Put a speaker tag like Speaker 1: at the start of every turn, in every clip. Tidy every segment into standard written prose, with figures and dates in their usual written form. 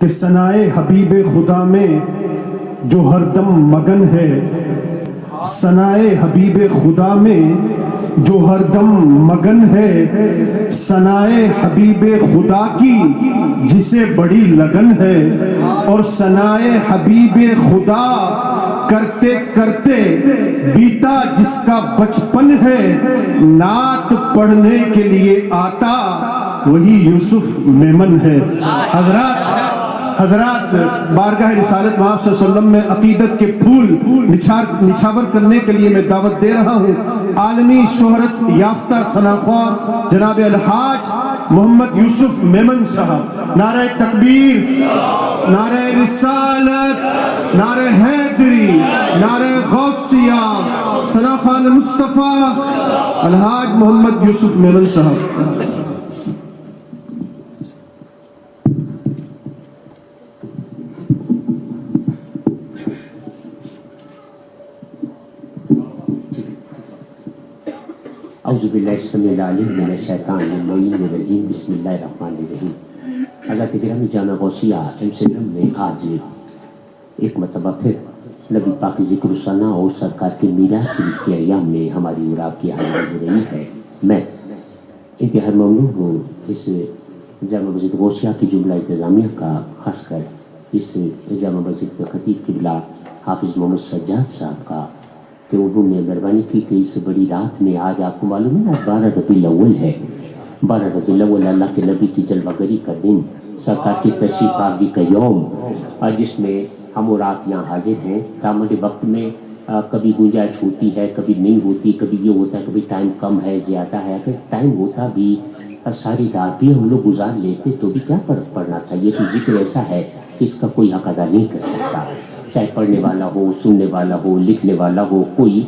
Speaker 1: کہ ثنائے حبیب خدا میں جو ہر دم مگن ہے، ثنائے حبیب خدا میں جو ہر دم مگن ہے، ثنائے حبیب خدا کی جسے بڑی لگن ہے، اور ثنائے حبیب خدا کرتے کرتے بیتا جس کا بچپن ہے، نعت پڑھنے کے لیے آتا وہی یوسف میمن ہے۔ حضرات بارگاہ رسالت مآب صلی اللہ علیہ وسلم میں عقیدت کے پھول نچھاور کرنے کے لیے میں دعوت دے رہا ہوں۔ عالمی شہرت یافتہ ثناخوار جناب الحاج محمد یوسف میمن صاحب، نعرہ تکبیر، نعرہ رسالت، نعرہ حیدری، نعرہ غوثیہ، ثناخوان مصطفیٰ الحاج محمد یوسف میمن صاحب۔
Speaker 2: اعوذ باللہ السمیع العلیم من الشیطان الرجیم، بسم اللہ الرحمن الرحیم۔ حضرت گرامی جامعہ غوثیہ امسلم میں آج ایک مرتبہ پھر نبی پاک کی ذکر و ثنا اور سرکار کے میلاد شریف کے ایام میں ہماری اور آپ کی حاضری ہو رہی ہے۔ میں انتہائی ممنون ہوں اس جامعہ مسجد غوثیہ کی جملہ انتظامیہ کا، خاص کر اس جامعہ مسجد کے خطیب قبلہ حافظ محمد سجاد صاحب کا، کہ انہوں نے مہربانی کی کہ اس بڑی رات میں، آج آپ کو معلوم ہے 12 ربیع الاول ہے، 12 ربیع الاول اللہ کے نبی کی جلوہ گری کا دن، سرکار کی تشریف آوری کا یوم، اور جس میں ہم اور آپ یہاں حاضر ہیں۔ دامن وقت میں کبھی گنجائش ہوتی ہے، کبھی نہیں ہوتی، کبھی یہ ہوتا ہے، کبھی ٹائم کم ہے، زیادہ ہے۔ اگر ٹائم ہوتا بھی ساری رات بھی ہم لوگ گزار لیتے تو بھی کیا فرق پڑنا تھا۔ یہ تو ذکر ایسا ہے کہ اس کا کوئی حق ادا نہیں کر سکتا، چاہے پڑھنے والا ہو، سننے والا ہو، لکھنے والا ہو، کوئی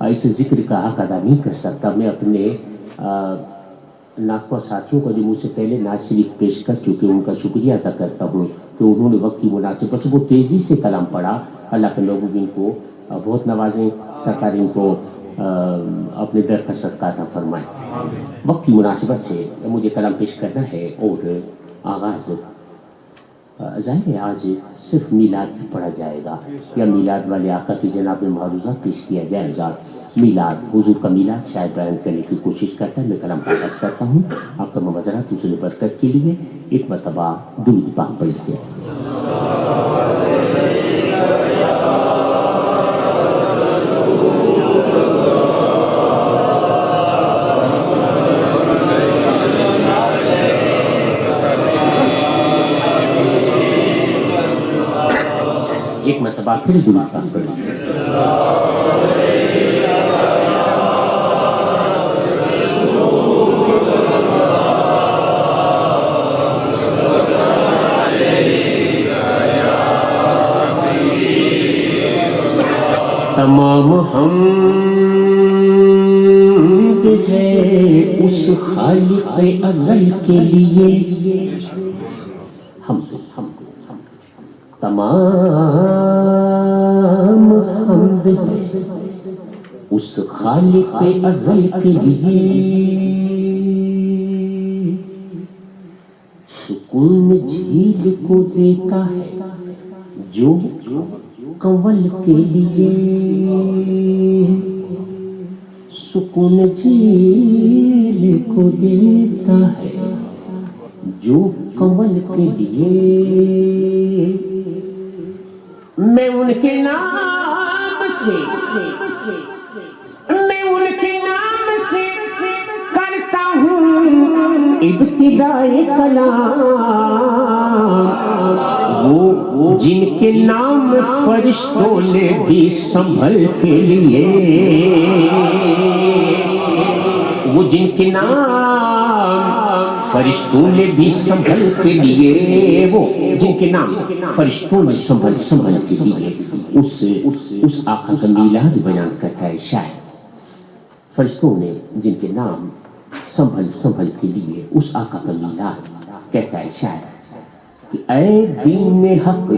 Speaker 2: اس ذکر کا حق ادا نہیں کر سکتا۔ میں اپنے ناخواہ ساتھیوں کو جو مجھ سے پہلے نعت شریف پیش کر چکے ان کا شکریہ ادا کرتا ہوں کہ انہوں نے وقت کی مناسبت سے وہ تیزی سے کلام پڑھا۔ اللہ کے لوگ ان کو بہت نوازیں، سرکار ان کو اپنے در کا صدقہ عطا فرمائے۔ وقت کی مناسبت سے مجھے کلام پیش کرنا ہے، اور آغاز ظاہر ہے آج صرف میلاد ہی پڑھا جائے گا، یا میلاد والے آقا کی جناب میں معروضہ پیش کیا جائے گا۔ میلاد، حضور کا میلاد شاید بیان کرنے کی کوشش کرتا ہے۔ میں کلام کا آغاز کرتا ہوں، آپ کا معذرات حضور برکت کے لیے ایک مرتبہ درود پاک پڑھتے ہیں۔ ایک مرتبہ پھر درود پاک پڑھیں۔ تمام حمد ہے اس خالق ازل کے لیے، تمام حمد ہے اس خالق ازل کے لیے، سکون جھیل کو دیتا ہے جو کنول کے لیے، سکون جھیل کو دیتا ہے جو کنول کے لیے۔ میں ان کے نام سے کرتا ہوں ابتدائے کلام، وہ جن کے نام فرشتوں نے بھی سنبھل کے لیے، وہ جن کے نام فرشتوں نے بھی سنبھل کے لیے، وہ جن کے نام فرشتوں نے سنبھل کے لیے، اس آقا کا میلاد بیان کرتا ہے شاعر۔ فرشتوں نے جن کے نام سنبھل کے لیے اس آقا کا میلاد کہتا ہے شاعر کہ اے دین حق،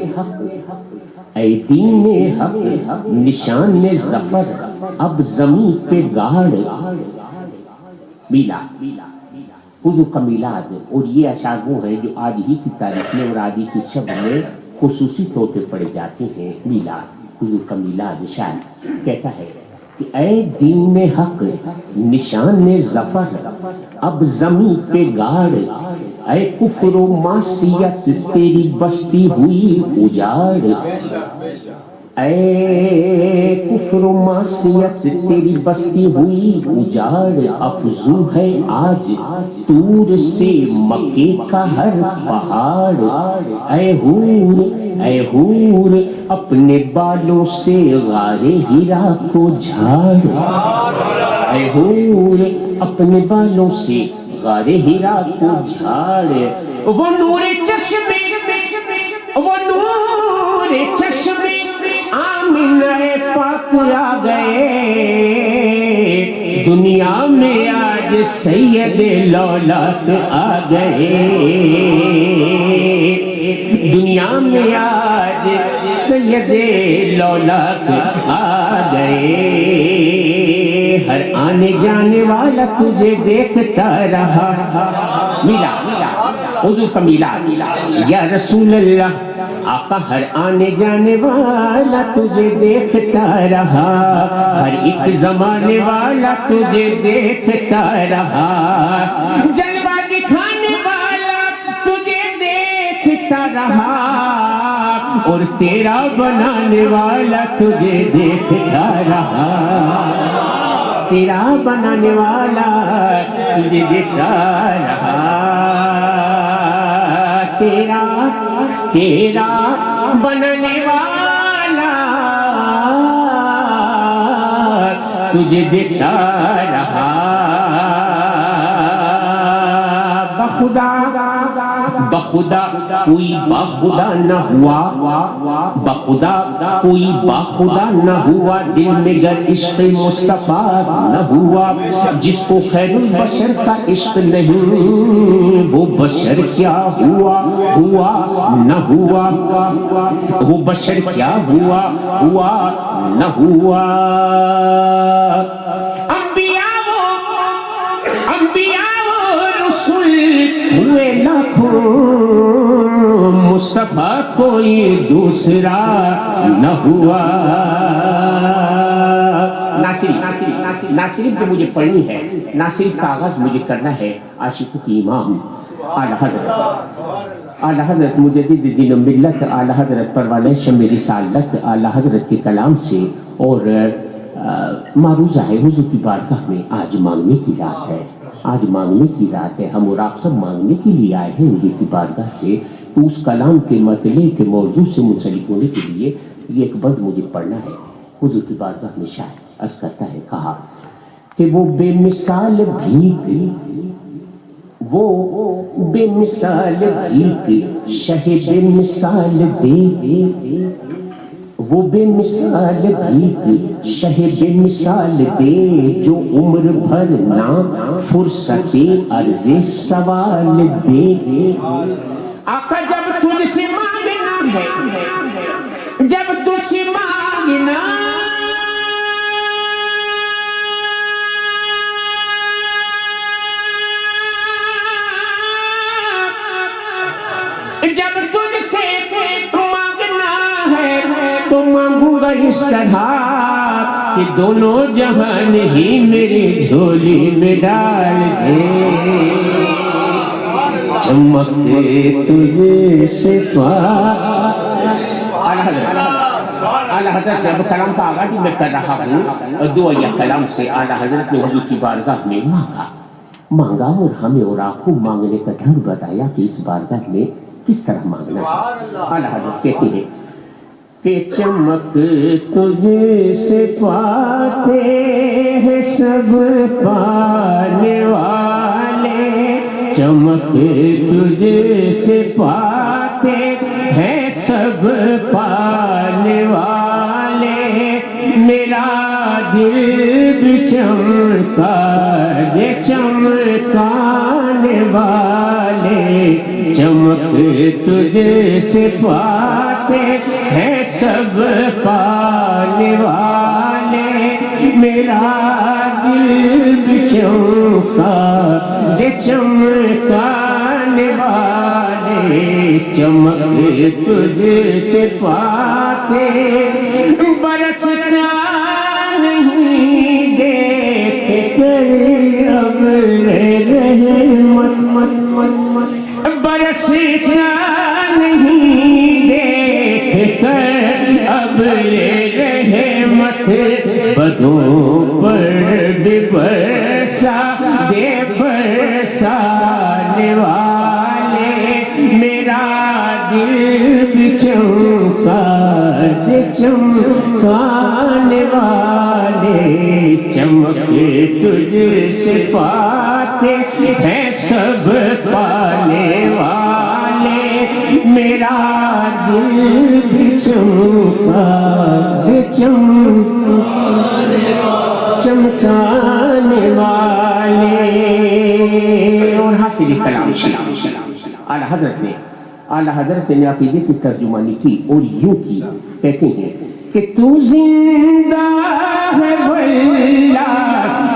Speaker 2: اے دین حق، نشان ظفر اب زمین پہ گاڑ۔ میلاد حضور کا میلاد، اور یہ اشعار وہ ہیں جو آج ہی کی تاریخ میں اور آج ہی کی شب میں خصوصی طور پہ پڑھے جاتے ہیں۔ میلاد، حضور کا میلاد، شاعر کہتا ہے کہ اے دین حق نشان ظفر اب زمین پہ گاڑ، اے کفر و معصیت تیری بستی ہوئی اجاڑ، اے کفر و معصیت تیری بستی ہوئی اجاڑ، افزوں ہے آج طور سے مکے کا ہر پہاڑ، اے حور اپنے بالوں سے غار ہیرا کو جھاڑ، اے حور اپنے بالوں سے غار ہیرا کو جھاڑ، وہ نور چشمے آمینہ پاک آ گئے، دنیا میں آج سید لولاک آ گئے، دنیا میں آج سید لولاک آ گئے، ہر آنے جانے والا تجھے دیکھتا رہا۔ میلاد، حضور کا میلاد، یا رسول اللہ آقا ہر آنے جانے والا تجھے دیکھتا رہا، ہر ایک زمانے والا تجھے دیکھتا رہا، جلوہ دکھانے والا تجھے دیکھتا رہا، اور تیرا بنانے والا تجھے دیکھتا رہا، تیرا بنانے والا تجھے دیکھتا رہا، تیرا بنانے والا تجھے دیکھتا رہا، بخدا کوئی باخدا نہ ہوا، بخدا کوئی باخدا نہ ہوا، دل میں گر عشق مصطفیٰ نہ ہوا، جس کو خیر البشر کا عشق نہیں وہ بشر کیا ہوا نہ ہوا، وہ بشر کیا ہوا نہ ہوا۔ ہوئے لاکھوں مصطفیٰ کوئی دوسرا نہ ہوا۔ نہ صرف جو مجھے پڑھنی ہے، نہ صرف کاغذ مجھے کرنا ہے، عاشقوں کی امام اعلیٰ حضرت مجدد دین و ملت، اعلیٰ حضرت پروانہ شمع رسالت، اعلیٰ حضرت کے کلام سے، اور معروضہ ہے حضور کی بارگاہ میں آج مانگنے کی رات ہے، آج مانگنے کی رات ہے، ہم اور آپ سب مانگنے کے لیے آئے ہیں حضور کی بارگاہ سے، تو اس کلام کے مطلع کے موضوع سے منسلک ہونے کے لیے یہ ایک بند مجھے پڑھنا ہے۔ حضور کی بارگاہ میں شاعر عرض کرتا ہے، کہا کہ وہ بے مثال بھیک، وہ بے مثال بھیک شہ بے مثال دے، وہ بے مثال بھیک شہ بے مثال دے، جو عمر بھر نہ فرصت عرض سوال دے۔ آقا جب تجھ سے مانگنا ہے، جب تجھ سے مانگنا، جب تجھ سے مانگنا ہے تو مانگوں گا اس طرح کہ دونوں جہان ہی میری جھولی میں ڈال دے، چمکتے تجھے سے اعلیٰ حضرت اب کلام کا آغاز میں کر رہا ہوں، اور دعائیہ کلام سے اعلیٰ حضرت نے حضور کی بارگاہ میں مانگا، اور ہمیں اور آپ کو مانگنے کا ڈھنگ بتایا کہ اس بارگاہ میں کس طرح مانگنا ہے۔ اعلیٰ حضرت کہتے ہیں کہ چمک تجھ سے پاتے ہیں سب پانے والے، چمک تجھ سے پاتے ہیں سب پانے والے، میرا دل بھی چمکا دے چمکانے والے، چمک تجھ سے پاتے پاتے ہیں سب پانے والے، میرا دل بھی چمکا دے چمکانے والے، چمک تجھ سے پاتے برستا نہیں دیکھ کر اب رحمت، برستا نہیں دیکھ کر اب رحمت، بدوں پر بھی برسا دے برسانے والے، میرا دل بھی چمکا دے چمکانے والے، چمک تجھ سے پاتے ہیں سب پانے والے، میرا دل بھی چمکا دے چمکانے والے۔ اور حاصل کلام اعلیٰ حضرت نے عقیدے کی ترجمانی کی اور یوں کی، کہتے ہیں کہ تو زندہ ہے واللہ،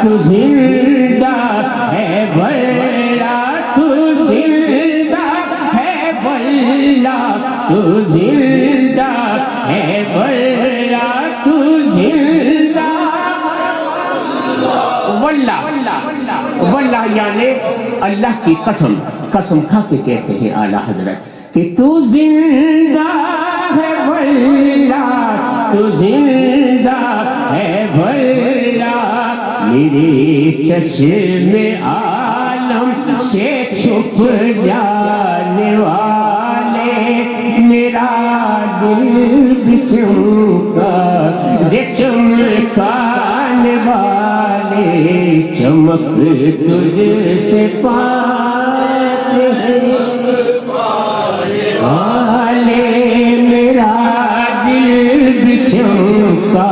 Speaker 2: تو زندہ ہے واللہ، تو زندہ ہے واللہ، تو زندہ ہے واللہ، تو زندہ واللہ یعنی اللہ کی قسم، قسم کھا کے کہتے ہیں اعلیٰ حضرت کہ تو زندہ ہے واللہ، تو زندہ ہے واللہ، میرے چشم عالم سے چھپ جانے والے، میرا دل بھی چمکا دے چمکانے والے، چمک تجھ سے پاتے ہیں والے، میرا دل بھی چمکا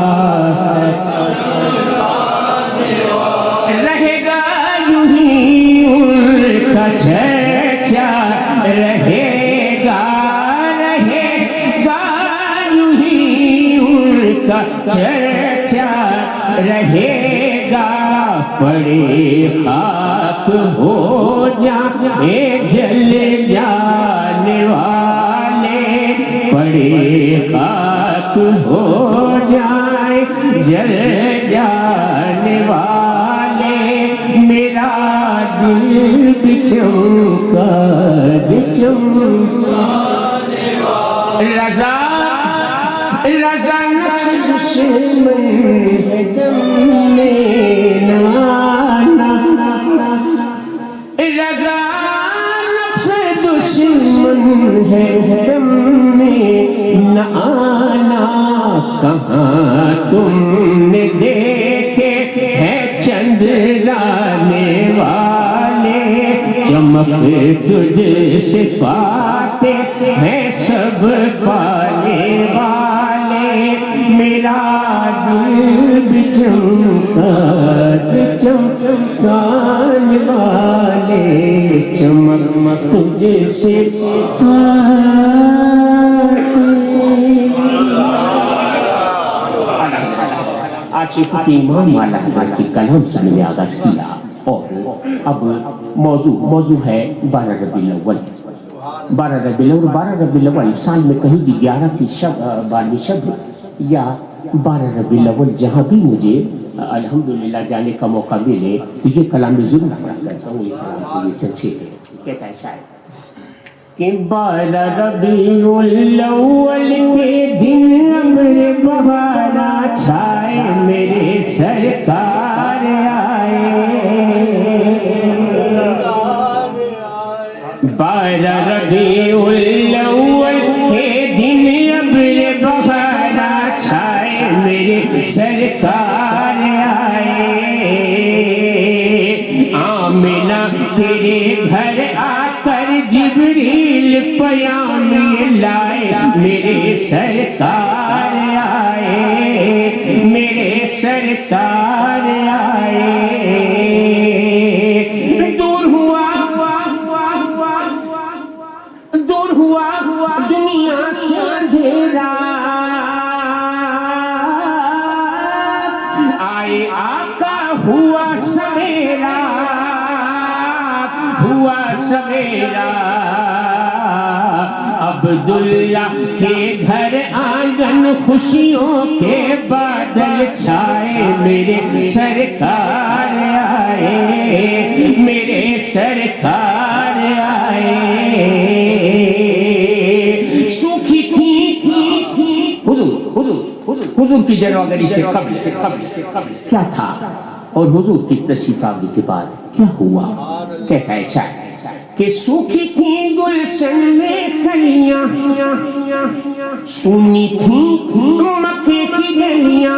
Speaker 2: رہے گا یوں ہی ان کا چرچا، رہے گا یوں ہی ان کا چرچا، رہے گا پڑے خاک ہو جائے جل جانے والے، پڑے خاک ہو جائے جل جانے والے، میرا دل بھی چمکا دے چمکانے والے، رضا نفس دشمن ہے دم میں نانا، رضا نفس دشمن ہے دم میں نہ آنا، کہاں تم نے دیکھے ہیں چند لانے والے، چمک تجھ سے پاتے ہیں سب پانے والے، میرا دل بھی چمکا دے چمکانے والے، چمک تجھ سے آج چونکہ امام اعلیٰ حضرت کی کلام سے میں نے آغاز کیا، اور اب موضوع ہے 12 ربیع الاول۔ 12 ربیع الاول سال میں کہیں بھی 11 کی 12ویں شب یا 12 ربیع الاول جہاں بھی مجھے الحمدللہ جانے کا موقع ملے تو یہ کلام میں ضرور پڑھا کرتا ہوں۔ یہ چند شعر ہے، کہتا ہے شاعر کہ 12 ربیع الاول کے دن ابر بہارا چھائے، میرے سرکار آئے، 12 ربیع الاول کے دن ابر بہارا چھائے، میرے سرکار آئے، آمنہ تیرے گھر آ کر جبریل پیام لائے، میرے سرکار آئے، میرے سرکار آئے، دور ہوا دنیا سے اندھیرا، سویرا عبداللہ کے گھر آنگن خوشیوں کے بادل چھائے میرے سرکار آئے میرے سرکار آئے سوکھی تھی حضور کی جلوگری سے قبل کیا تھا اور حضور کی تشریف آوری کے بعد کیا ہوا کہتا ہے شاعر کہ سوکھی تھی گلشن میں کلیاں سونی تھی مکے کی گلیاں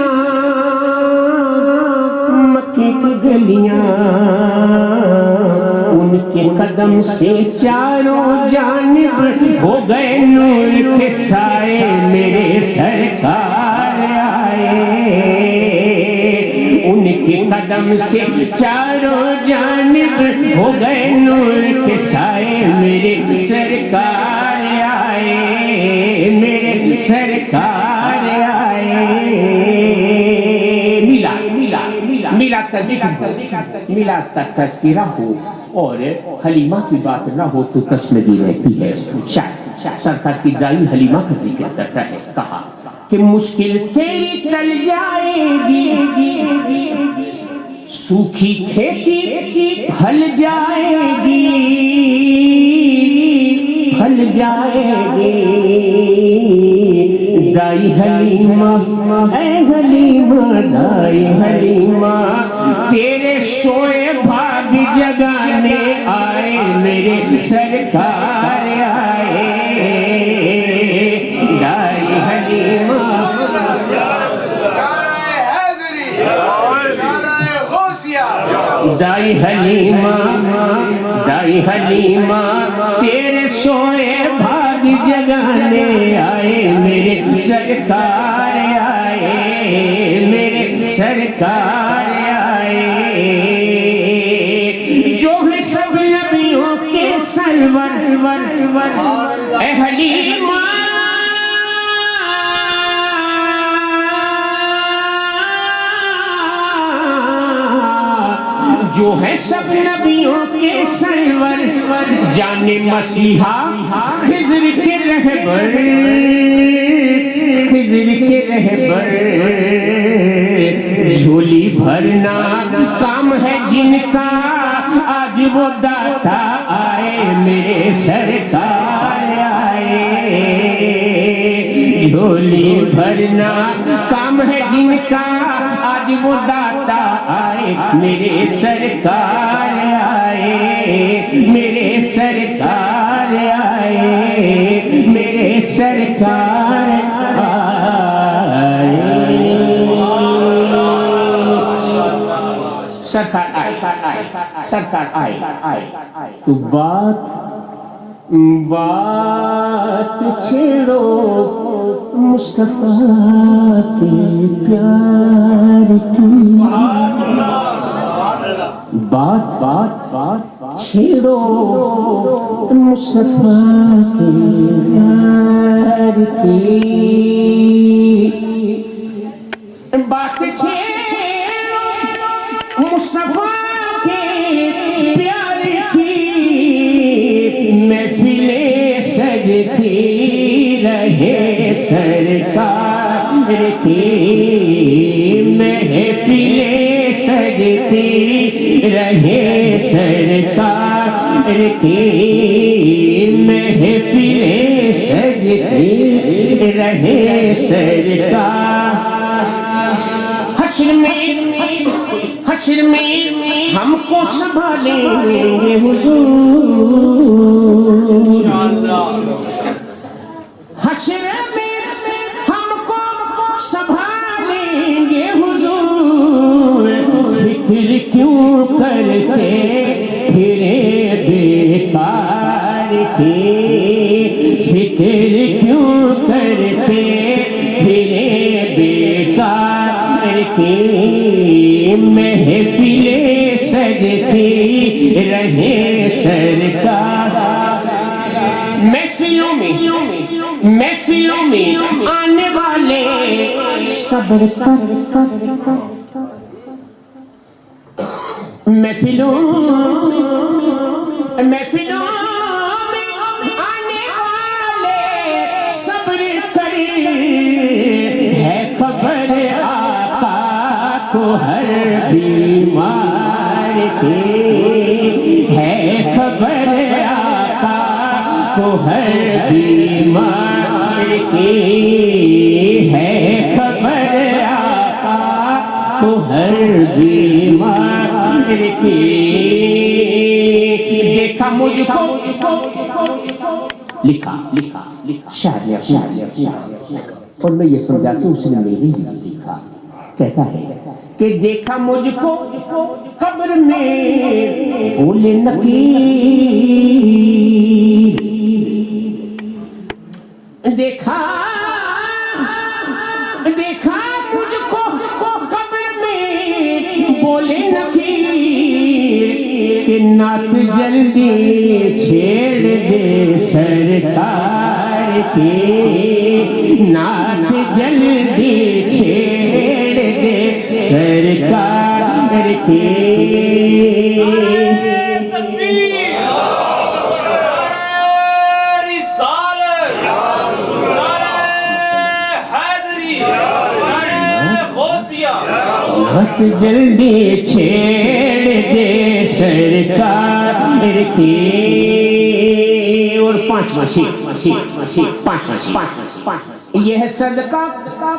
Speaker 2: مکے کی گلیاں ان کے قدم سے چاروں جانب ہو گئے نور کے سائے میرے سرکار آئے ان کے قدم سے چاروں جانب ہو گئے نور کے سائے میرے سرکار آئے میرے سرکار آئے میلاد کا ذکر میلاد کا تذکرہ ہو اور حلیمہ کی بات نہ ہو تو تشنگی رہتی ہے سرکار کی دائی حلیمہ کا ذکر کرتا ہے کہا کہ مشکل تیری ٹل جائے گی سوکھی کھیتی پھل جائے گی پھل جائے گی دائی حلیمہ اے حلیمہ دائی حلیمہ تیرے سوئے بھاگ جگانے آئے میرے سرکار آئے دائی حلیمہ دائی حلیمہ تیرے سوئے بھاگ جگانے آئے میرے سرکار آئے میرے سرکار آئے جو ہے سب نبیوں کے سرور اے حلیمہ جو ہے سب نبیوں کے سرور جان مسیحا خضر کے رہبر جھولی بھرنا کام ہے جن کا آج وہ داتا آئے میرے سرکار آئے جھولی بھرنا کام ہے جن کا آج وہ داتا آئے میرے سرکار آئے میرے سرکار آئے میرے سرکار آئے سرکار آئے تو بات چھیڑو مصطفیٰ کے پیار کی بات چھیڑو مصطفیٰ کے پیار کی بات چھیڑو مصطفیٰ کے پیار کی محفلیں سجتی رہے سرکار کی محفلیں سجتی رہے سرکار کی محفلیں سجتی رہے سرکار حشر میں ہم کو سنبھالیں گے حضور حشر میں ہم کو سنبھالیں گے حضور فکر کیوں کرتے پھرے بیکار کی فکر کیوں کرتے پھرے بیکار کی محفلیں سجتی رہے سرکار محفلوں میں آنے والے صبر کر محفلوں محفلوں میں آنے والے صبر کریں، ہے خبر آقا کو ہر بیمار کی، ہے خبر آقا کو ہر بیمار کی، ہے خبر آقا کو ہر بیمار کی۔ دیکھا مجھ کو لکھا شاعر نے اور میں یہ سمجھا کہ اس نے میرے ہی لکھا، کہتا ہے کہ دیکھا مجھ کو قبر میں بولے نکیر، دیکھا مجھ کو قبر میں بولے نکیر کہ نعت جلدی چھیڑ دے سرکار کی، نعت جلدی چھیڑ دے سرکار کی۔ نعت جلدی چھیڑ دے سرکار کی۔ اور پانچواں یہ ہے صدقہ،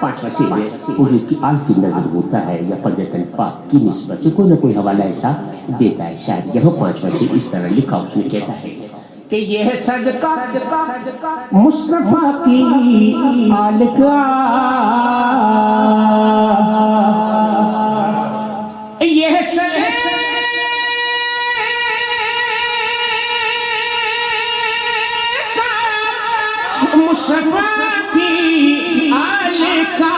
Speaker 2: پانچواں شیر ہے حضور کی آل کی نظر ہوتا ہے یا قدرتاً پاک کی نسبت سے کوئی نہ کوئی حوالہ ایسا دیتا ہے شاید۔ یہاں پانچواں شیر اس طرح لکھا، اس نے کہتا ہے کہ یہ ہے صدقہ مصطفیٰ کی آل کا، یہ ہے صدقہ مصطفیٰ کی آل کا،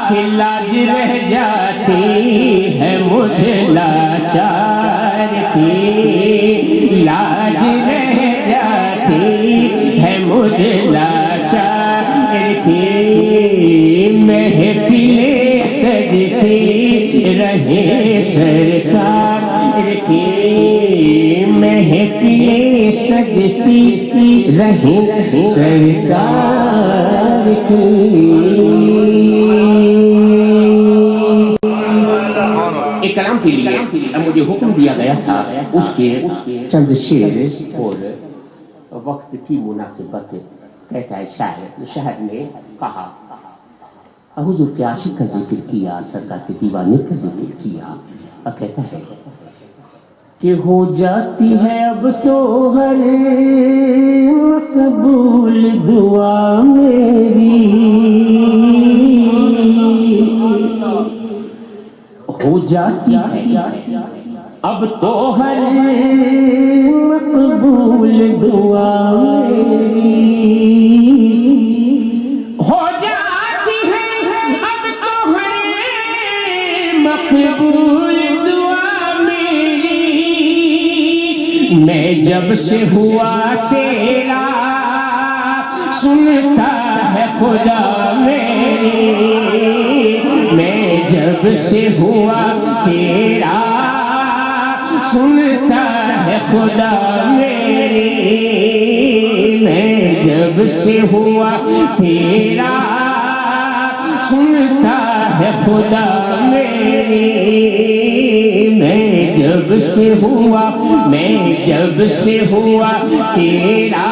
Speaker 2: کہ لاج رہ جاتی ہے مجھے لاچار کی، لاج رہ جاتی ہے مجھے لاچار کی، محفل سجتی رہے سرکار کی، محفل سجتی رہے سرکار کی۔ ایک کلام کے لیے مجھے حکم دیا گیا تھا، اس کے چند شعر اور وقت کی مناسبت کہتا ہے شاعر نے کہا، حضور کے عاشق کا ذکر کیا، سرکار کے دیوانے کا ذکر کیا، اور کہتا ہے کہ ہو جاتی ہے اب تو ہر مقبول دعا میری، ہو جاتی ہے اب تو ہر مقبول دعا میری، ہو جاتی ہے اب تو ہر مقبول دعا میری، میں جب سے ہوا تیرا سنتا ہے خدا میری، میں جب سے ہوا تیرا سنتا ہے خدا میری، میں جب سے ہوا تیرا سنتا ہے خدا میری، میں جب سے ہوا تیرا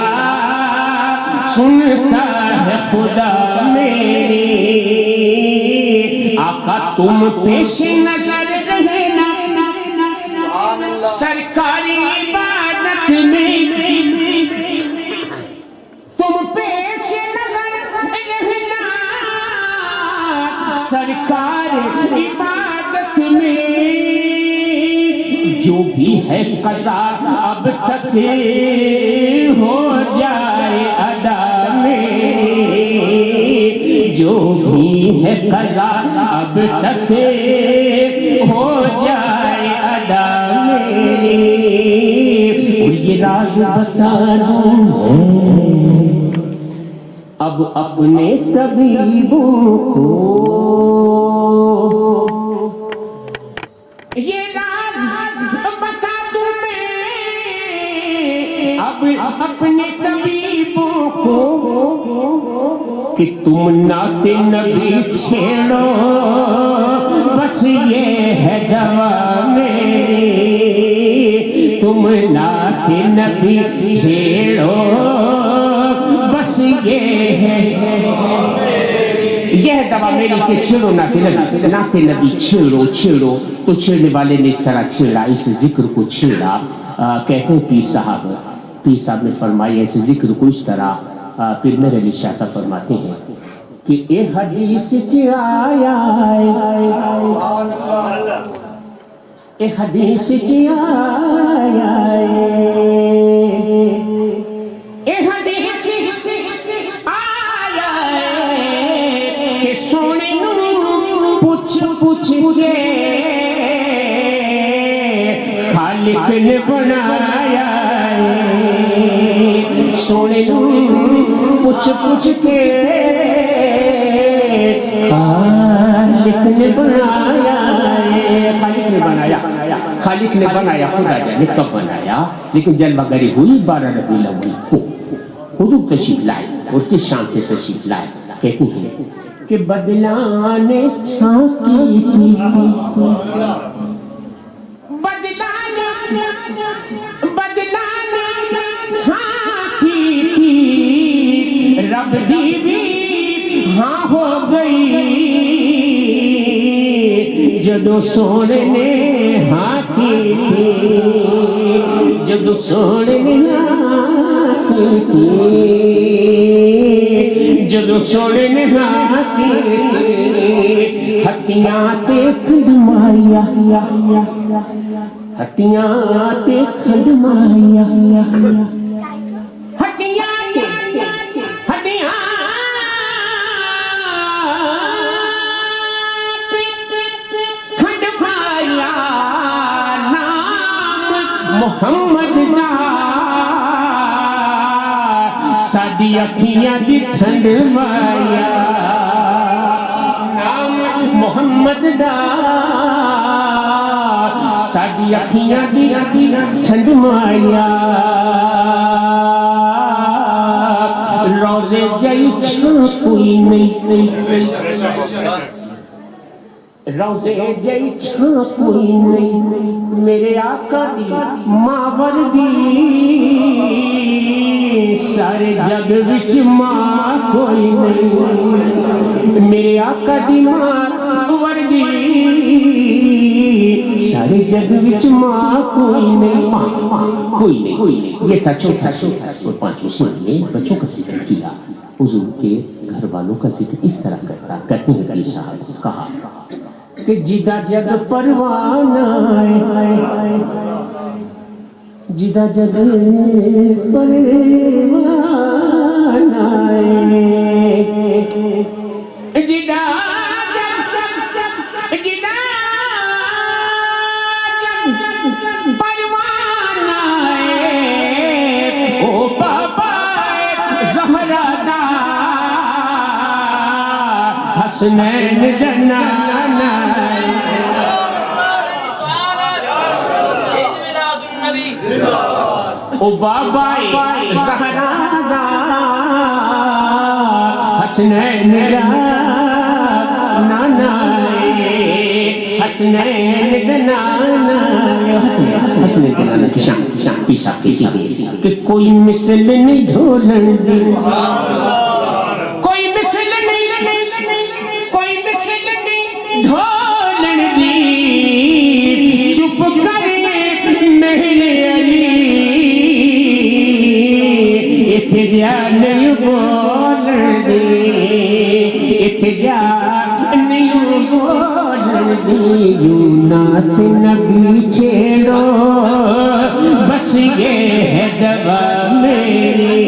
Speaker 2: سنتا ہے خدا میری، آقا تم پیش نظر رہنا سرکاری عبادت میں، تم پیش نظر رہنا سرکار عبادت میں، جو بھی ہے قضا اب تک ہو جائے ادا میری، جو بھی ہے قضا اب تک ہو جائے ادا میری، اور یہ راز بتا دوں اب اپنے طبیبوں کو، یہ راز بتا دوں میں اپنے طبیبوں کو کہ تم نعت نبی چھیڑو، بس یہ ہے دوا میری، تم نعت نبی چھیڑو، بس یہ ہے دوا میری کہ چھیڑو نعت نبی، چھیڑو چھیڑو۔ تو چھیڑنے والے نے اس طرح چھیڑا، اس ذکر کو چھیڑا۔ کہتے ہیں پیر صاحب نے فرمایا اس ذکر کو اس طرح، پیر میرے علی شاہ صاحب فرماتے ہیں کہ اے حدیث آیا اے حدیث آیا اے حدیث آیا کہ سونے پوچھ کے خالق نے بنایا، سونے پوچھ کے خالق نے بنایا، خالق نے بنایا خدا جانے کب بنایا، لیکن جلوہ گری ہوئی 12 ربیع الاول کو حضور تشریف لائے اور کس شان سے تشریف لائے۔ کہتے ہیں کہ بدلانے چھانکی تھی، بدلانے چھانکی تھی، رب دی بھی ہاں ہو گئی، جدو سونے نے ہاں کی تھی، جدو سونے نے ہاں کی تھی، جدو سونے نے ہاں کی تھی، ہٹیاں تے کھڑمایا، ہٹیاں تے کھڑمایا، محمد دا ساڈی اکھیاں دی ٹھنڈ مایا، نام محمد دا ساڈی اکھیاں دی ٹھنڈ مایا، روزے جئی چھاں کوئی نہیں، روزے جئی چھاں کوئی نہیں، میرے آقا دی ماں دی، سارے جگ وچ ماں کوئی نہیں، میرے آقا دی ماں دی، سارے جگ وچ ماں کوئی نہیں، کوئی نہیں۔ یہ تھا چوتھا شعر اور پانچویں شعر میں بچوں کا ذکر کیا، حضور کے گھر والوں کا ذکر اس طرح کرتے ہیں پیر صاحب کہا کہ جدا جگ پروانہ ہے، جدا جگ پروانہ ہے، جدا جگ پروانہ ہے، او بابا زہرا دا حسنین جنانا، او بابا زہرا دا حسنین جنانا، حسنین جنانا، حسنین جنانا کی شان پیسا کی کہ کوئی مثل نہیں ڈھولن دی، کوئی مثل نہیں ڈھولن دی، چپ کر میرے علی اتھے جا نہیں بولن دی، اتھے جا نہیں بولن دی، یوں نعت نبی چھیڑو، بس یہ ہے دوا میری،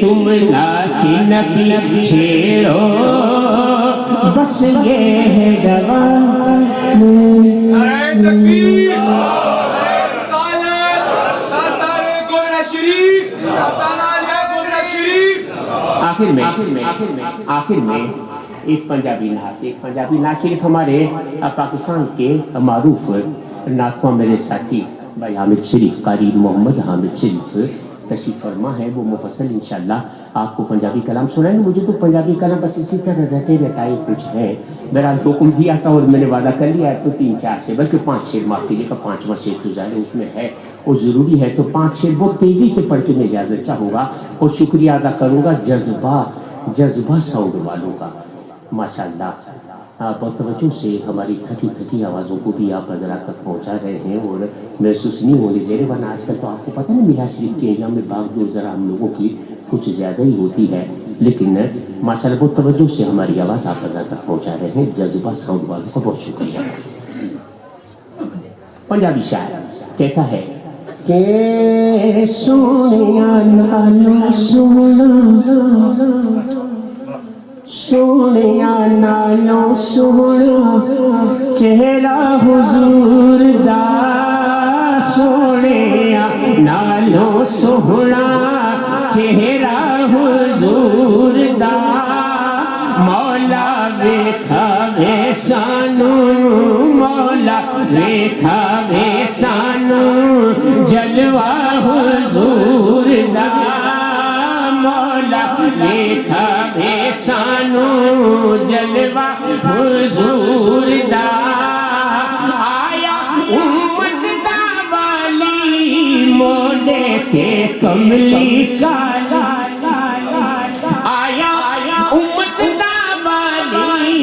Speaker 2: تم نعت نبی چھیڑو، بس یہ ہے دوا میری۔
Speaker 3: تکبیر، رسالت، سالار گوہرہ شریف، آستانہ عالیہ گوہرہ شریف۔
Speaker 2: آخر میں ایک پنجابی نعت شریف ہمارے پاکستان کے معروف نعت خواں میرے ساتھی بھائی حامد شریف، قاری محمد حامد شریف تشریف فرما ہے، وہ مفصل انشاءاللہ آپ کو پنجابی کلام سنائیں گے. مجھے تو پنجابی کلام بس اسی طرح رہتا ہے کچھ ہے. بہرحال حکم دیا تھا اور میں نے وعدہ کر لیا ہے تو 3-4 شعر بلکہ 5 شعر معاف کیجیے گا، 5واں شعر تو ظاہر اس میں ہے وہ ضروری ہے، تو 5 شعر بہت تیزی سے پڑھ کے میں اجازت چاہوں گا اور شکریہ ادا کروں گا جذبہ ساؤنڈ والوں کا. ماشاءاللہ بہت توجہ سے ہماری تھکی آوازوں کو بھی آپ حضرات تک پہنچا رہے ہیں اور محسوس نہیں ہونے دے رہے، ورنہ آج کل تو آپ کو پتہ ہے میرا شریف کے ایام میں باغ دور ذرا ہم لوگوں کی کچھ زیادہ ہی ہوتی ہے، لیکن ماشاءاللہ بہت توجہ سے ہماری آواز آپ حضرات تک پہنچا رہے ہیں. جذبہ ساؤنڈ والوں کا بہت شکریہ. پنجابی شاعر کہتا ہے کہ سونیا نالو سونیا نالو سونا چہرہ حضور دا، سونیا نالو سونا چہرہ حضور دا، مولا ویکھاوے سانو، مولا ویکھاوے سانو جلوہ حضور دا، مولا ویکھاوے سانو جلوہ حضور دا. آیا امت دا والی موڈے کے کملی کالا، آیا امت دا والی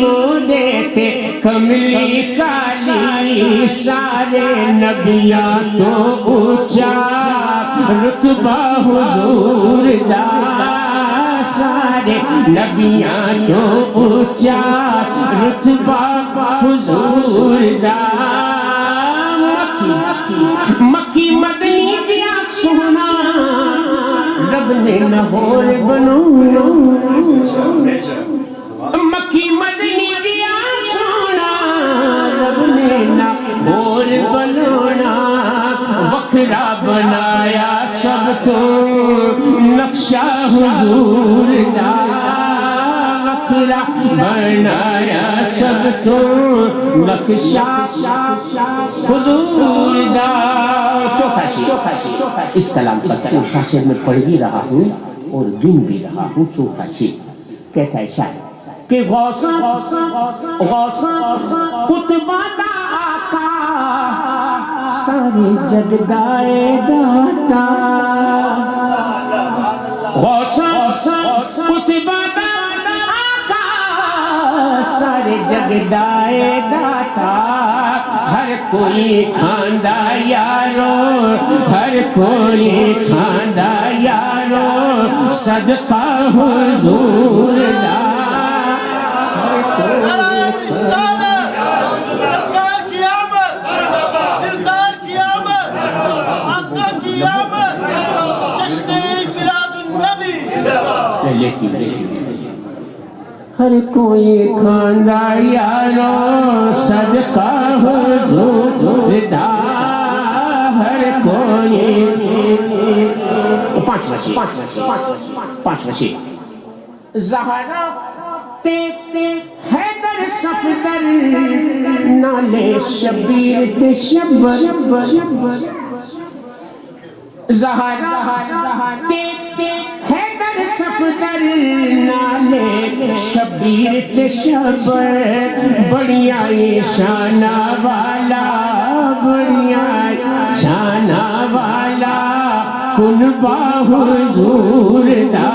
Speaker 2: موڈے کے کملی کالی، سارے نبیاں تو اونچا رتبہ حضور دا، سارے نبیاں تو اونچا رتبہ حضور دا. مکی مدنی دیا سونا رب نے لاہور بنونا، مکی مدنی دیا سونا رب نے لاہور بنونا، وکھرا بنایا سب کو نقشہ حضور دا، وکھرا بنایا سب کو نقشہ حضور دا. چوتھا شعر اس کلام کا چوتھا شعر میں پڑھ بھی رہا ہوں اور گن بھی رہا ہوں. چوتھا شعر کہتا ہے شاعر کہ غوث قطبہ دا آقا سارے جگ دائے داتا، غوث قطبہ دا آقا سارے جگ دائے داتا، ہر کوئی کھاندہ یارو، ہر کوئی کھاندہ یارو صدقہ حضور دا.
Speaker 4: سرکار کی آمد، دلدار کی آمد، آقا کی آمد، جشن میلاد النبی.
Speaker 2: ہر کوئی کھاندہ یارو صدقہ حضور دا، ہر کوئی. پانچواں شعر زہرا تے حیدر صفدر نالے شبیر تے شبر، زہرا تے حیدر صفدر نالے شبیر تے شبر، بڑیاں شانہ والا، بڑیاں شانہ والا کنبہ حضور دا،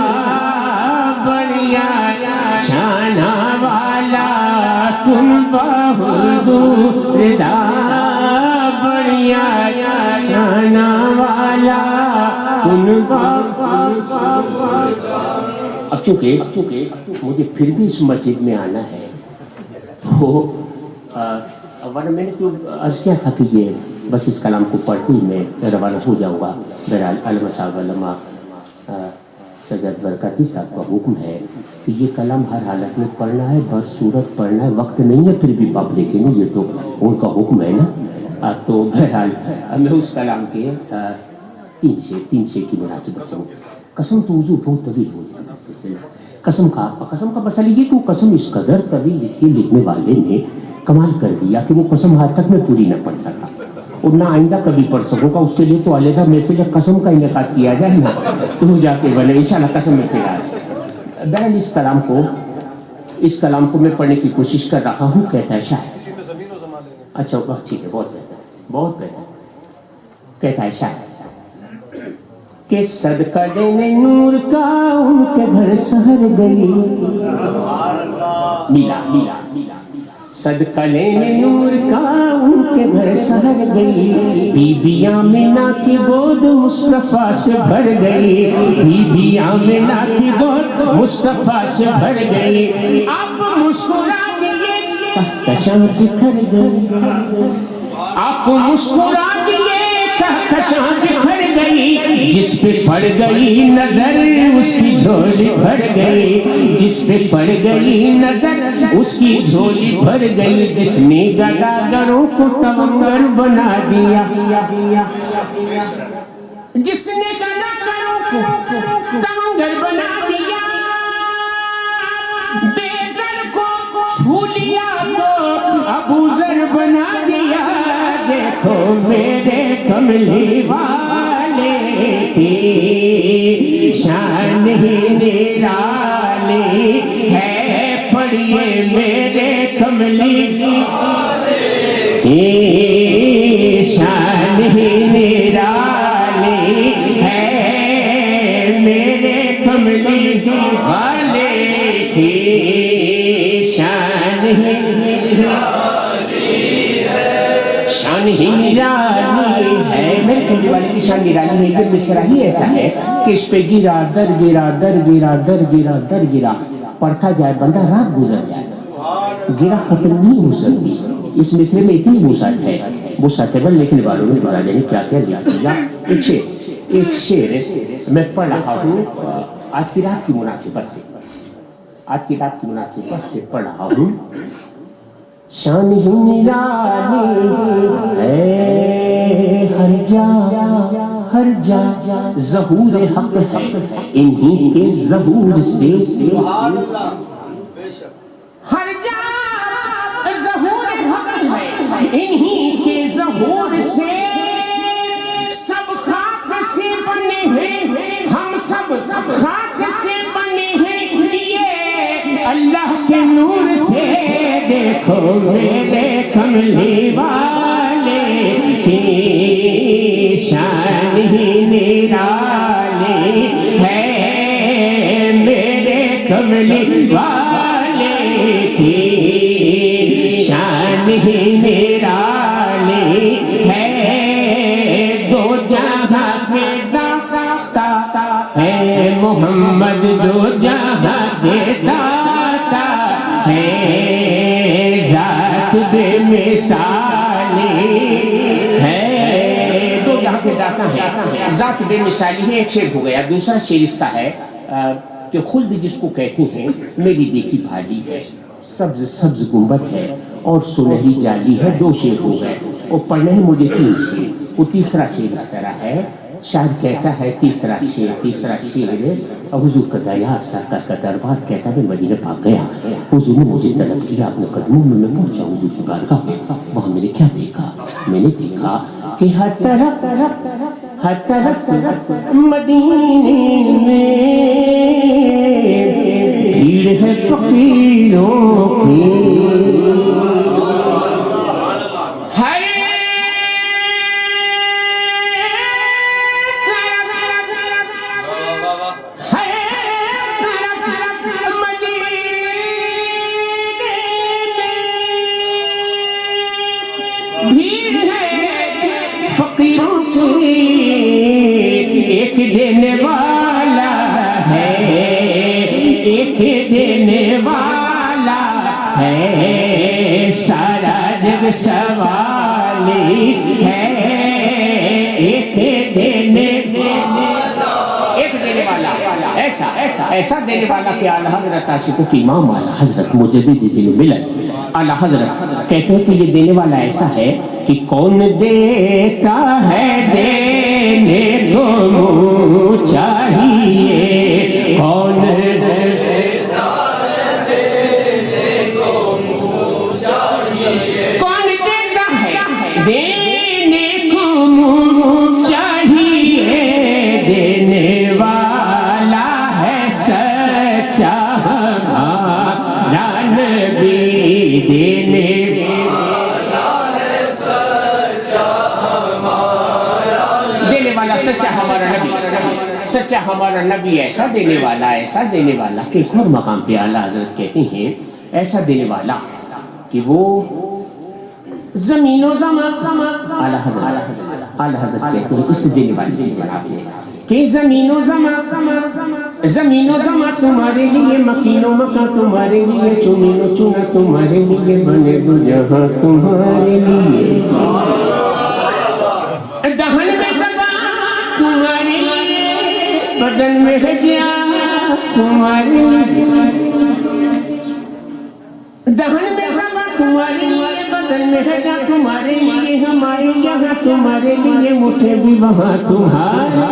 Speaker 2: بڑیاں شانہ والا کنبہ حضور دا، بڑیاں شانہ والا کنبہ. اب چونکہ مجھے پھر بھی اس مسجد میں آنا ہے تو ورنہ میں نے تو عرض کیا تھا کہ یہ بس اس کلام کو پڑھتے ہی میں روانہ ہو جاؤں گا. بہرحال علامہ صاحب علامہ سجاد برکاتی صاحب کا حکم ہے کہ یہ کلام ہر حالت میں پڑھنا ہے، بر صورت پڑھنا ہے، وقت نہیں ہے پھر بھی باپ دیکھیں گے، یہ تو ان کا حکم ہے نا. تو بہرحال میں اس کلام کے 3 شعر کی مناسبت سے قسم تو وضو بہت طویل ہو جائے. قسم کا مسئلہ یہ کہ وہ قسم اس قدر طویل لکھی، لکھنے والے نے کمال کر دیا کہ وہ قسم ہر تک میں پوری نہ پڑھ سکا. اور نہ آئندہ کبھی پڑھ سکوں گا، اس کے لیے تو علیحدہ محفل قسم کا انعقاد کیا جائے نا، تو جا کے بنے انشاءاللہ قسم میں پھر بہرحال اس کلام کو میں پڑھنے کی کوشش کر رہا ہوں. کہتا ہے شاعر، اچھا ٹھیک ہے، بہت بہتر کہتا ہے شاعر کہ صدقہ دینے نور کا ان کے گھر سہر گئی، میلا صدقہ لینے نور کا ان کے گھر سہر گئی، بی بی آمنہ کی گود مصطفیٰ سے بھر گئی، بی بی آمنہ کی گود مصطفیٰ سے بھر گئی، آپ مسکرا دیے کہکشاں بکھر گئی، آپ مسکرا دیے کہکشاں بکھر گئی، جس پہ پڑ گئی نظر اس کی جھولی بھر گئی، جس پہ پڑ گئی نظر اس کی جھولی بھر گئی، جس نے گداگروں کو تمنگر بنا دیا، جس نے گداگروں کو تمنگر بنا دیا، بے زر کو چھو لیا تو ابو ذر بنا دیا، دیکھو میرے کملی والے کی شان ہی نرالی ہے، پڑھیے میرے کملی والے کی شان ہی نرالی ہے، میرے کملی والے کی شان ہی شان ہی نرالی ہے، میرے کملی والے کی شان نرالی ہے. یہ مصرع ہی ایسا ہے کہ اس پہ گرا در گرا در گرا در گرا در گرا پڑھتا جائے بندہ، رات گزر جائے، گرا ختم نہیں ہو سکتی. اس مصرع میں اتنی وسعت ہے، وسعت ہے، لیکن والوں نے بڑا جانے کیا کیا لکھ دیا. ایک شعر میں پڑھ رہا ہوں آج کی رات کی مناسبت سے پڑھ رہا ہوں. شان ہی نرالی ہے ہر جا ظہور حق ہے انہی کے ظہور سے، ہر جا ظہور حق ہے انہی کے ظہور سے، سب خاک سے بنے ہیں ہم، سب خاک سے بنے ہیں، یہ اللہ کے نور سے، دیکھو میرے کملی والے کی شان ہی نرالی ہے، میرے کملی والے کی شان ہی نرالی ہے، دو جہاں کے داتا ہے محمد، دو جہاں کے داتا ہے، ذات بے مثالی ہے، دو جہاں کے داتا ہے، ذات بے مثالی ہے. ایک شعر ہو گیا. دوسرا شعر اس کا ہے کہ خلد جس کو کہتے ہیں میری دیکھی بھالی ہے، سبز سبز گنبد ہے اور سنہری جالی ہے. دو شعر ہو گئے، اور پڑھنے ہیں مجھے 3 شعر. وہ تیسرا شعر اس طرح ہے، شاعر کہتا ہے تیسرا شعر حضور کا دریا سرکار کا دربار کہتا ہے، میں مدینہ پاک گیا، حضور نے مجھے طلب کیا، اپنے قدموں میں پہنچا حضور کی بارگاہ میں. وہاں میں نے کیا دیکھا؟ میں نے دیکھا کہ ہر طرف مدینے میں بھیڑ ہے فقیروں کی، ایک دینے والا ہے، ایک دینے والا ہے، سارا جگ سوالی ہے، ایک دینے ایسا دینے والا کہ اعلیٰ حضرت عاشقوں کی امام اعلیٰ حضرت مجدد دین ملت اعلیٰ حضرت کہتے ہیں کہ یہ دینے والا ایسا ہے کہ کون دیتا ہے دینے کو منہ چاہیے، کون دیتا ہے دینے کو منہ چاہیے، کون دیتا ہے دینے دینے والا سچا ہمارا نبی، سچا ہمارا نبی ایسا دینے والا کہ ایک اور مقام پہ اعلیٰ حضرت کہتے ہیں ایسا دینے والا کہ وہ زمین و زمان، اعلیٰ حضرت کہتے ہیں اس دینے والے جناب نے کہ زمین و زمان تمہارے لیے، مکین و مکان تمہارے لیے، چنین و چنا تمہارے لیے، بنے دو جہاں تمہارے لیے، دہن میں زبان تمہارے لیے، بدن میں ہجیا تمہارے لیے، دہن میں زبان تمہارے لیے، بدن میں ہجیا تمہارے لیے، ہمارے یہاں تمہارے لیے، مٹھے بھی وہاں تمہارے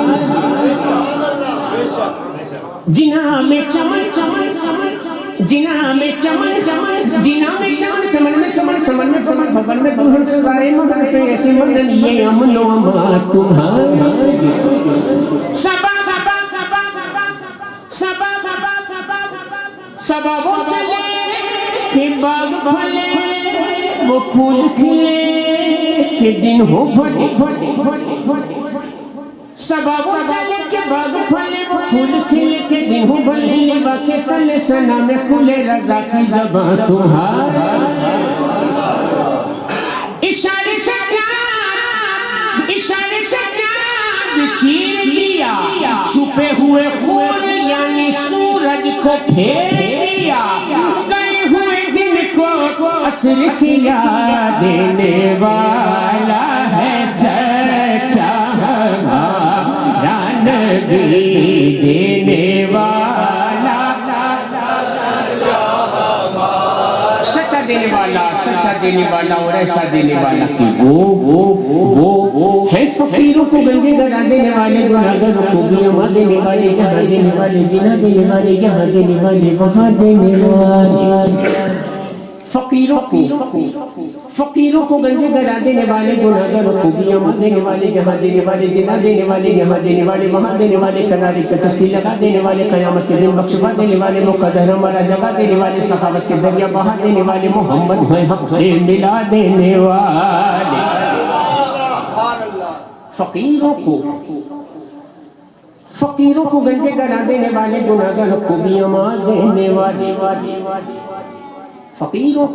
Speaker 2: جناح میں چمن چمن جناح میں چمن چمن جناح میں چمن چمن میں سمن سمن میں پمن ببن میں دلہن سزائے مدن پہ ایسی مدن یہ امن و امان تمہارے سبا سبا سبا سبا سبا سبا سبا سبا وہ چلے کہ باغ بھلے وہ پھول کھلے کہ دن ہو بھلے سبا وہ چلے کہ باغ بھلے وہ پھول کھلے کہ دن ہو بھلے لبا کے تلے سنا میں کھلے رضا کی زبان تمہارا اشارے سے چاند چیر دیا چھپے ہوئے خور یعنی سورج کو پھیر دیا گئے ہوئے دن کو عصر کیا دینے والا ہے سچا ہمارا نبی دینے والا سچا دینے والا اور ایسا دینے والا کہ وہ ہے فقیروں کو گنجے گرا دینے والے گناہگاروں کو بیما دینے والے جہاں دینے والے جنہ دینے والے یہاں دینے والے وہاں دینے والے فقیروں کو گنجے گرا دینے والے گناہگاروں کو بیما دینے والے جہاں دینے والے جنہ دینے والے یہاں دینے والے وہاں دینے والے کنارے پہ تسلی لگا دینے والے قیامت کے دن بخشوا دینے والے مقدر ہمارا جگہ دینے والے سخاوت کے دریا بہا دینے والے محمد ہیں حق سے ملا دینے والے فقیروں کو گنجے گرا دینے والے گناہگاروں کو بیما دینے والے فقیروں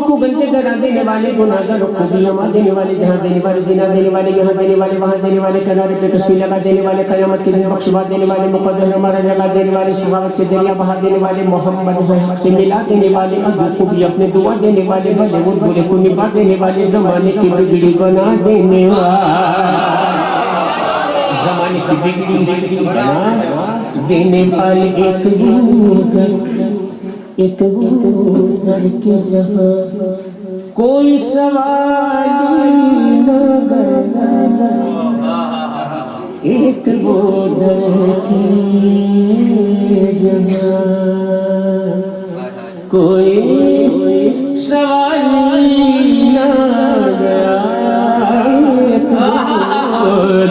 Speaker 2: کو گنجے گرا دینے والے گناہگاروں کو بیما دینے والے جہاں دینے والے جنہ دینے والے یہاں دینے والے وہاں دینے والے کنارے پہ تسلی لگا دینے والے قیامت کے دن بخشوا دینے والے مقدر ہمارا جگہ دینے والے سخاوت کے دریا بہا دینے والے محمد ہیں حق سے ملا دینے والے ابو کو بھی اپنے دعا دینے والے بھلے وہ برے کو نبھا دینے والے زمانے کی بگڑی بنا دینے زمانے کی بگڑی بنا دینے والے ایک در کے جہاں کوئی سوال نہ گیا ایک در کے جہاں کوئی سوال نہ گیا ایک در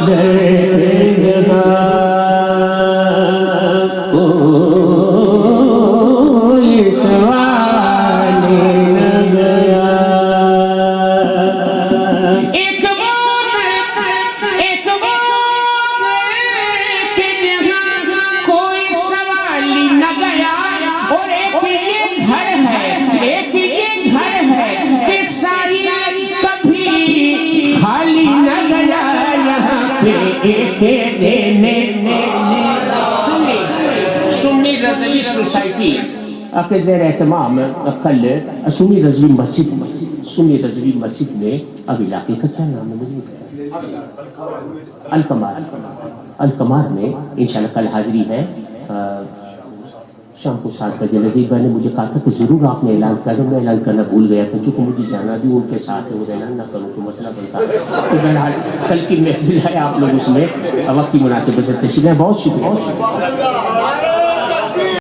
Speaker 2: کے جہاں سوسائٹی کے زیر اہتمام کل سنی رضوی مسجد میں اب علاقے کا کیا نام ہے مجھے القمار میں انشاءاللہ کل حاضری ہے شام کو 7 بجے نذیر بھائی نے مجھے کہا تھا کہ ضرور آپ نے اعلان کرنا، میں اعلان کرنا بھول گیا تھا چونکہ مجھے جانا بھی ان کے ساتھ ہے، وہ اعلان نہ کروں تو مسئلہ بنتا ہے تو بہرحال کل کی محفل ہے آپ لوگ اس میں وقت کی مناسبت سے تشریف ہے. بہت شکریہ.